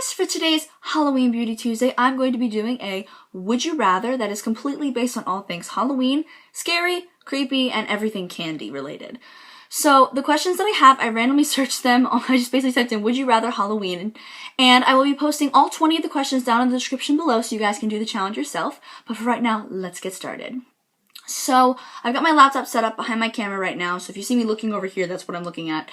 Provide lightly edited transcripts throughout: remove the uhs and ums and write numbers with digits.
guys, for today's Halloween Beauty Tuesday, I'm going to be doing a Would You Rather that is completely based on all things Halloween, scary, creepy, and everything candy related. So the questions that I have, I randomly searched them. I just basically typed in Would You Rather Halloween, and I will be posting all 20 of the questions down in the description below so you guys can do the challenge yourself. But for right now, let's get started. So I've got my laptop set up behind my camera right now, so if you see me looking over here, that's what I'm looking at.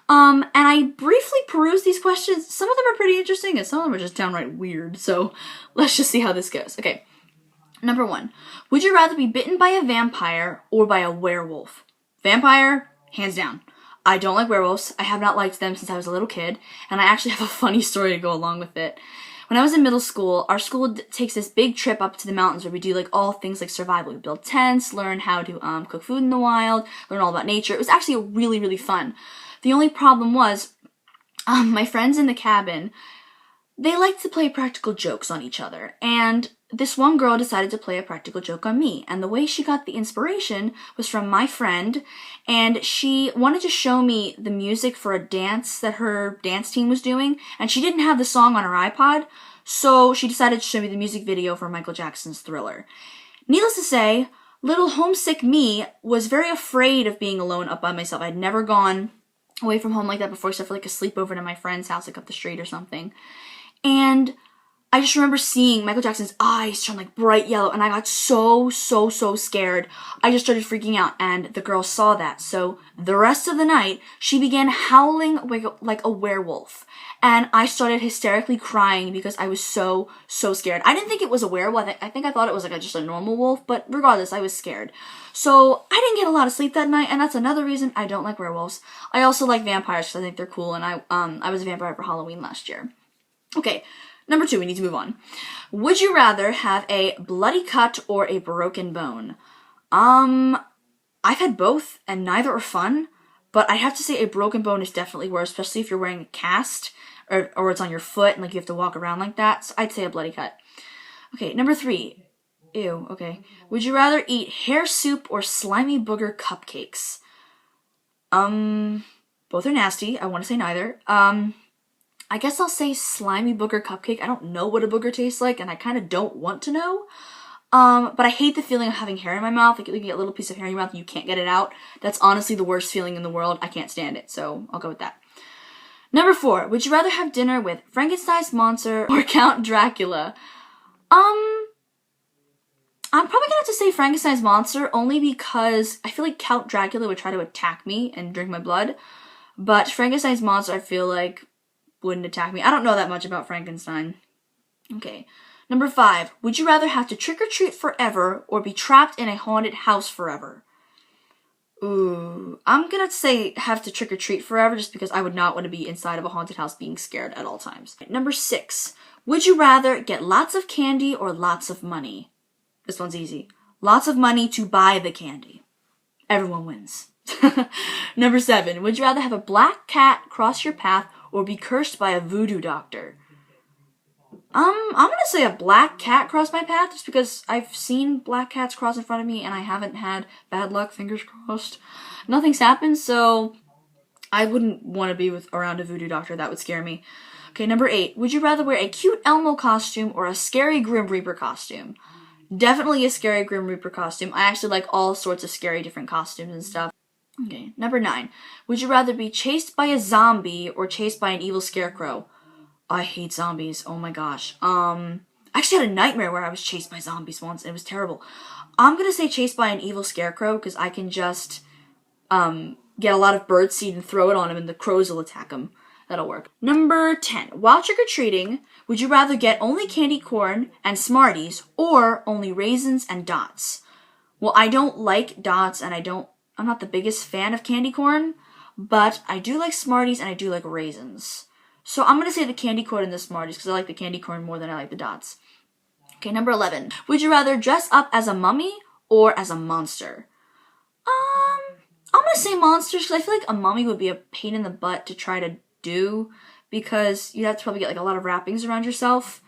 And I briefly perused these questions. Some of them are pretty interesting, and some of them are just downright weird, so let's just see how this goes. Okay, number 1. Would you rather be bitten by a vampire or by a werewolf? Vampire, hands down. I don't like werewolves. I have not liked them since I was a little kid, and I actually have a funny story to go along with it. When I was in middle school, our school takes this big trip up to the mountains where we do like all things like survival. We build tents, learn how to cook food in the wild, learn all about nature. It was actually really, really fun. The only problem was, my friends in the cabin, they liked to play practical jokes on each other, and this one girl decided to play a practical joke on me, and the way she got the inspiration was from my friend, and she wanted to show me the music for a dance that her dance team was doing, and she didn't have the song on her iPod, so she decided to show me the music video for Michael Jackson's Thriller. Needless to say, little homesick me was very afraid of being alone up by myself. I'd never gone away from home like that before, except for like a sleepover to my friend's house like up the street or something. And I just remember seeing Michael Jackson's eyes turn like bright yellow, and I got so scared. I just started freaking out, and the girl saw that. So the rest of the night, she began howling like a werewolf. And I started hysterically crying because I was so scared. I didn't think it was a werewolf. I think I thought it was like just a normal wolf, but regardless, I was scared. So I didn't get a lot of sleep that night, and that's another reason I don't like werewolves. I also like vampires because I think they're cool, and I was a vampire for Halloween last year. Okay, number 2, we need to move on. Would you rather have a bloody cut or a broken bone? I've had both, and neither are fun, but I have to say a broken bone is definitely worse, especially if you're wearing a cast, or it's on your foot, and like you have to walk around like that. So I'd say a bloody cut. Okay, number 3. Ew, okay. Would you rather eat hair soup or slimy booger cupcakes? Both are nasty. I want to say neither. I guess I'll say slimy booger cupcake. I don't know what a booger tastes like, and I kind of don't want to know. But I hate the feeling of having hair in my mouth. Like you get a little piece of hair in your mouth and you can't get it out. That's honestly the worst feeling in the world. I can't stand it, so I'll go with that. Number 4. Would you rather have dinner with Frankenstein's monster or Count Dracula? I'm probably gonna have to say Frankenstein's monster, only because I feel like Count Dracula would try to attack me and drink my blood. But Frankenstein's monster, I feel like, wouldn't attack me. I don't know that much about Frankenstein. Okay. Number 5. Would you rather have to trick-or-treat forever or be trapped in a haunted house forever? Ooh. I'm gonna say have to trick-or-treat forever just because I would not want to be inside of a haunted house being scared at all times. Number 6. Would you rather get lots of candy or lots of money? This one's easy. Lots of money to buy the candy. Everyone wins. Number 7. Would you rather have a black cat cross your path or be cursed by a voodoo doctor? I'm gonna say a black cat cross my path just because I've seen black cats cross in front of me and I haven't had bad luck, fingers crossed. Nothing's happened, so I wouldn't want to be around a voodoo doctor. That would scare me. Okay, number 8. Would you rather wear a cute Elmo costume or a scary Grim Reaper costume? Definitely a scary Grim Reaper costume. I actually like all sorts of scary different costumes and stuff. Okay, number 9. Would you rather be chased by a zombie or chased by an evil scarecrow? I hate zombies. Oh my gosh. I actually had a nightmare where I was chased by zombies once, and it was terrible. I'm gonna say chased by an evil scarecrow because I can just get a lot of birdseed and throw it on him, and the crows will attack him. That'll work. Number 10. While trick-or-treating, would you rather get only candy corn and Smarties or only raisins and dots? Well, I don't like dots, and I'm not the biggest fan of candy corn, but I do like Smarties and I do like raisins. So I'm going to say the candy corn and the Smarties because I like the candy corn more than I like the dots. Okay, number 11. Would you rather dress up as a mummy or as a monster? I'm going to say monsters because I feel like a mummy would be a pain in the butt to try to do because you'd have to probably get like a lot of wrappings around yourself,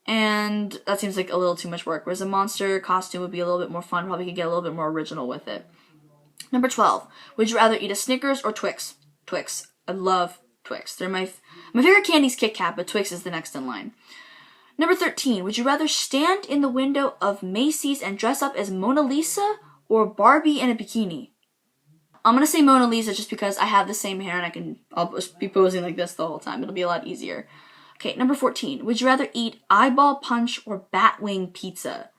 and that seems like a little too much work, whereas a monster costume would be a little bit more fun, probably could get a little bit more original with it. Number 12. Would you rather eat a Snickers or Twix? Twix. I love Twix. They're my favorite candy's Kit Kat, but Twix is the next in line. Number 13, would you rather stand in the window of Macy's and dress up as Mona Lisa or Barbie in a bikini? I'm going to say Mona Lisa just because I have the same hair and I'll just be posing like this the whole time. It'll be a lot easier. Okay, number 14, would you rather eat eyeball punch or batwing pizza?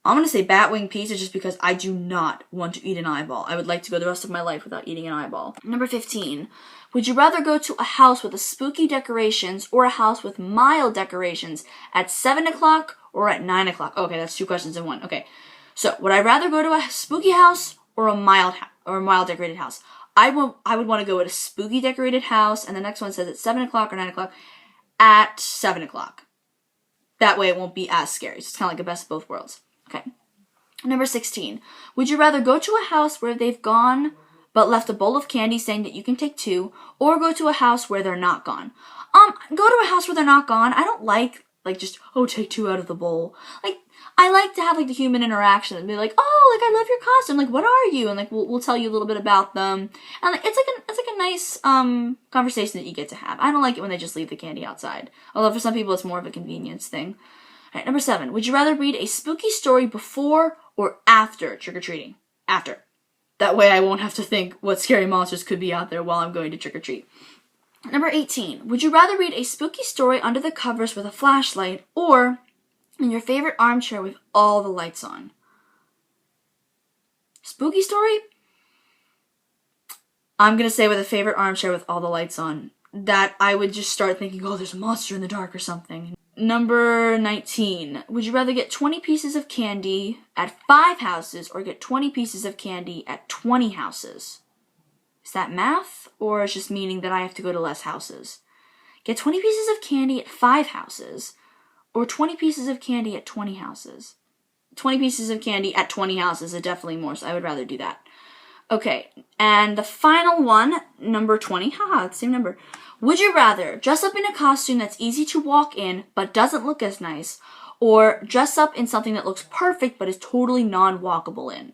I'm going to say batwing pizza just because I do not want to eat an eyeball. I would like to go the rest of my life without eating an eyeball. Number 15, would you rather go to a house with a spooky decorations or a house with mild decorations at 7 o'clock or at 9 o'clock? Okay, that's 2 questions in one. Okay, so would I rather go to a spooky house or a mild decorated house? I would want to go at a spooky decorated house, and the next one says at 7 o'clock or 9 o'clock. At 7 o'clock. That way it won't be as scary. So it's kind of like a best of both worlds. Okay. Number 16. Would you rather go to a house where they've gone but left a bowl of candy saying that you can take 2, or go to a house where they're not gone? Go to a house where they're not gone. I don't like just, oh, take 2 out of the bowl. Like, I like to have, like, the human interaction and be like, oh, like, I love your costume. Like, what are you? And, like, we'll tell you a little bit about them. And, like, it's like a nice, conversation that you get to have. I don't like it when they just leave the candy outside. Although for some people, it's more of a convenience thing. All right, number 7. Would you rather read a spooky story before or after trick-or-treating? After. That way I won't have to think what scary monsters could be out there while I'm going to trick-or-treat. Number 18. Would you rather read a spooky story under the covers with a flashlight or in your favorite armchair with all the lights on? Spooky story? I'm going to say with a favorite armchair with all the lights on. That I would just start thinking, oh, there's a monster in the dark or something. Number 19. Would you rather get 20 pieces of candy at 5 houses or get 20 pieces of candy at 20 houses? Is that math, or is just meaning that I have to go to less houses? Get 20 pieces of candy at 5 houses, or 20 pieces of candy at 20 houses? 20 pieces of candy at 20 houses is definitely more, so I would rather do that. Okay, and the final one, number 20, haha, same number. Would you rather dress up in a costume that's easy to walk in, but doesn't look as nice, or dress up in something that looks perfect, but is totally non-walkable in?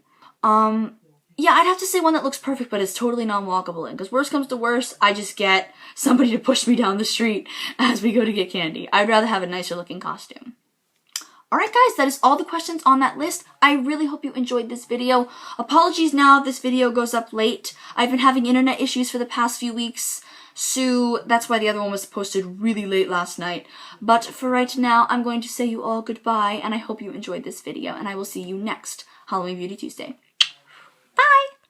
Yeah, I'd have to say one that looks perfect but is totally non-walkable in, because worst comes to worst, I just get somebody to push me down the street as we go to get candy. I'd rather have a nicer looking costume. Alright guys, that is all the questions on that list. I really hope you enjoyed this video. Apologies now if this video goes up late. I've been having internet issues for the past few weeks, so that's why the other one was posted really late last night. But for right now, I'm going to say you all goodbye, and I hope you enjoyed this video, and I will see you next Halloween Beauty Tuesday. Bye!